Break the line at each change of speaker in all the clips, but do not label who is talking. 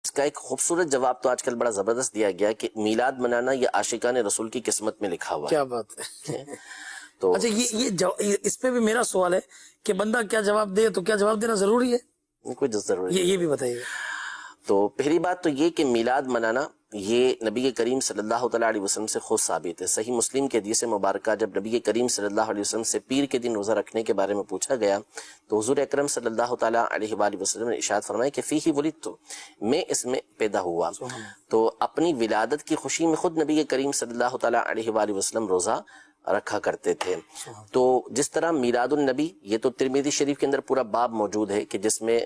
اس کا ایک خوبصورت جواب تو آج کل بڑا زبردست دیا گیا کہ میلاد منانا یہ عاشقان رسول کی قسمت میں لکھا ہوا ہے.
کیا بات ہے.
تو
اچھا یہ اس پہ بھی میرا سوال ہے کہ بندہ کیا جواب دے، تو کیا جواب دینا ضروری ہے؟
کوئی ضروری
یہ بھی بتائیے.
تو پہلی بات تو یہ کہ میلاد منانا یہ نبی کریم صلی اللہ تعالیٰ علیہ وسلم سے خود ثابت ہے. صحیح مسلم کے حدیث مبارکہ جب نبی کریم صلی اللہ علیہ وسلم سے پیر کے دن روزہ رکھنے کے بارے میں پوچھا گیا تو حضور اکرم صلی اللہ تعالیٰ علیہ وآلہ وسلم نے ارشاد فرمایا کہ فیہ ولدت، میں اس میں پیدا ہوا. تو اپنی ولادت کی خوشی میں خود نبی کریم صلی اللہ تعالیٰ علیہ وآلہ وسلم روزہ رکھا کرتے تھے. تو جس طرح میلاد النبی، یہ تو ترمذی شریف کے اندر پورا باب موجود ہے کہ جس میں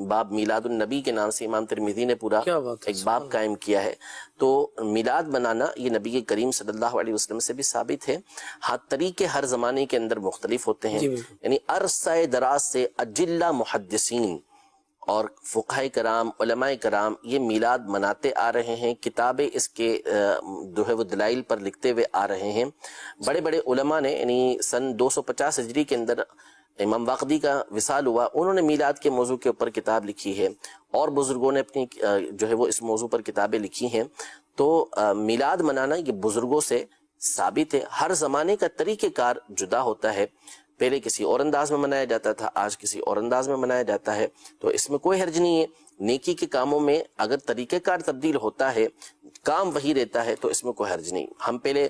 باب میلاد النبی کے نام سے امام ترمذی نے پورا ایک باب قائم کیا ہے. تو میلاد منانا یہ نبی کریم صلی اللہ علیہ وسلم سے بھی ثابت ہے. ہاں طریقے ہر زمانے کے اندر مختلف ہوتے ہیں. یعنی عرصہ دراز سے اجلہ محدثین اور فقہاء کرام، علماء کرام یہ میلاد مناتے آ رہے ہیں. کتابیں اس کے جو ہے وہ دلائل پر لکھتے ہوئے آ رہے ہیں. بڑے بڑے علماء نے یعنی سن 250 ہجری کے اندر امام واقدی کا وصال ہوا، انہوں نے میلاد کے موضوع کے اوپر کتاب لکھی ہے، اور بزرگوں نے اپنی جو ہے وہ اس موضوع پر کتابیں لکھی ہیں. تو میلاد منانا یہ بزرگوں سے ثابت ہے. ہر زمانے کا طریقہ کار جدا ہوتا ہے. پہلے کسی اور انداز میں منایا جاتا تھا، آج کسی اور انداز میں منایا جاتا ہے. تو اس میں کوئی حرج نہیں ہے. نیکی کے کاموں میں اگر طریقہ کار تبدیل ہوتا ہے، کام وہی رہتا ہے، تو اس میں کوئی حرج نہیں. ہم پہلے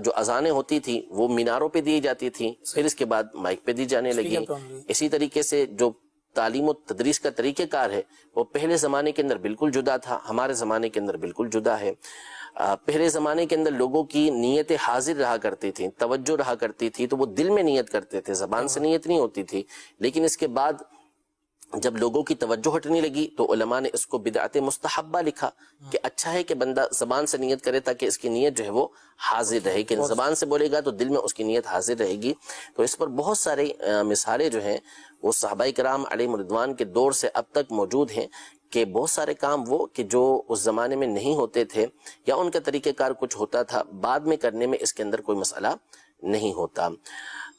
جو اذانیں ہوتی تھی وہ میناروں پہ دی جاتی تھی، پھر اس کے بعد مائک پہ دی جانے لگی. اسی طریقے سے جو تعلیم و تدریس کا طریقہ کار ہے وہ پہلے زمانے کے اندر بالکل جدا تھا، ہمارے زمانے کے اندر بالکل جدا ہے. پہلے زمانے کے اندر لوگوں کی نیتیں حاضر رہا کرتی تھیں، توجہ رہا کرتی تھی، تو وہ دل میں نیت کرتے تھے، زبان سے نیت نہیں ہوتی تھی. لیکن اس کے بعد جب لوگوں کی توجہ ہٹنے لگی تو علماء نے اس کو بدعت مستحبہ لکھا کہ اچھا ہے کہ بندہ زبان سے نیت کرے تاکہ اس کی نیت جو ہے وہ حاضر رہے. کہ زبان سے بولے گا تو دل میں اس کی نیت حاضر رہے گی. تو اس پر بہت سارے مثالیں جو ہیں وہ صحابہ کرام علیہ رضوان کے دور سے اب تک موجود ہیں کہ بہت سارے کام وہ کہ جو اس زمانے میں نہیں ہوتے تھے یا ان کا طریقہ کار کچھ ہوتا تھا، بعد میں کرنے میں اس کے اندر کوئی مسئلہ نہیں ہوتا.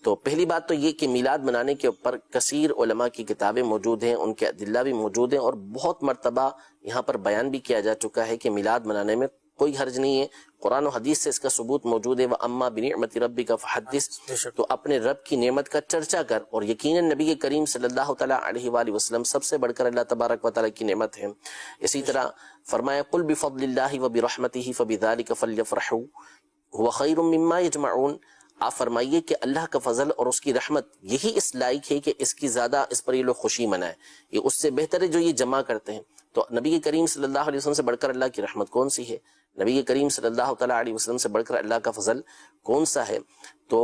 تو پہلی بات تو یہ کہ میلاد منانے کے اوپر کثیر علماء کی کتابیں موجود ہیں، ان کے ادلہ بھی موجود ہیں، اور بہت مرتبہ یہاں پر بیان بھی کیا جا چکا ہے کہ میلاد منانے میں کوئی حرج نہیں ہے. قرآن و حدیث سے اس کا ثبوت موجود ہے. وَأَمَّا بِنِعْمَةِ رَبِّكَ فَحَدِّثْ، تو اپنے رب کی نعمت کا چرچا کر. اور یقیناً نبی کریم صلی اللہ تعالیٰ علیہ وآلہ وسلم سب سے بڑھ کر اللہ تبارک و تعالیٰ کی نعمت ہے. اسی طرح فرمایا قُلْ بِفَضْلِ اللَّهِ وَبِرَحْمَتِهِ فَبِذَلِكَ فَلْيَفْرَحُوا هُوَ خَيْرٌ مِّمَّا يَجْمَعُونَ. آپ فرمائیے کہ اللہ کا فضل اور اس کی رحمت یہی اس لائق ہے کہ اس کی زیادہ اس پر یہ لوگ خوشی منائیں. یہ اس سے بہتر ہے جو یہ جمع کرتے ہیں. تو نبی کریم صلی اللہ علیہ وسلم سے بڑھ کر اللہ کی رحمت کون سی ہے؟ نبی کریم صلی اللہ تعالیٰ علیہ وسلم سے بڑھ کر اللہ کا فضل کون سا ہے؟ تو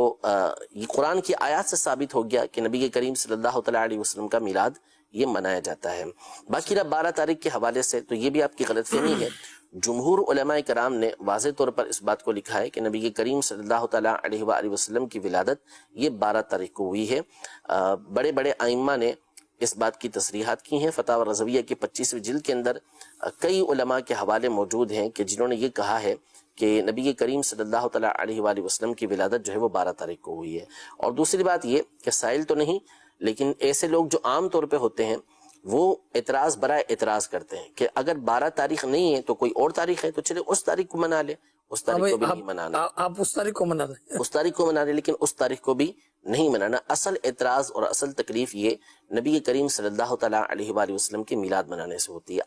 یہ قرآن کی آیات سے ثابت ہو گیا کہ نبی کریم صلی اللہ تعالیٰ علیہ وسلم کا میلاد یہ منایا جاتا ہے. باقی رہا 12 تاریخ کے حوالے سے تو یہ بھی آپ کی غلط فہمی ہے. جمہور علماء کرام نے واضح طور پر اس بات کو لکھا ہے کہ نبی کریم صلی اللہ تعالیٰ علیہ وآلہ وسلم کی ولادت یہ 12 تاریخ کو ہوئی ہے. بڑے بڑے ائمہ نے اس بات کی تصریحات کی ہیں. فتاوی رضویہ کی 25ویں جلد کے اندر کئی علماء کے حوالے موجود ہیں کہ جنہوں نے یہ کہا ہے کہ نبی کریم صلی اللہ تعالیٰ علیہ وآلہ وسلم کی ولادت جو ہے وہ 12 تاریخ کو ہوئی ہے. اور دوسری بات یہ کہ سائل تو نہیں، لیکن ایسے لوگ جو عام طور پہ ہوتے ہیں وہ اعتراض برائے اعتراض کرتے ہیں کہ اگر 12 تاریخ نہیں ہے تو کوئی اور تاریخ ہے تو چلے اس تاریخ کو منا لے. اس تاریخ کو بھی نہیں منانا.
آپ اس تاریخ کو منا لیں،
اس تاریخ کو منا لے، لیکن اس تاریخ کو بھی نہیں منانا. اصل اعتراض اور اصل تکلیف یہ نبی کریم صلی اللہ تعالیٰ علیہ وآلہ وسلم کے میلاد منانے سے ہوتی ہے.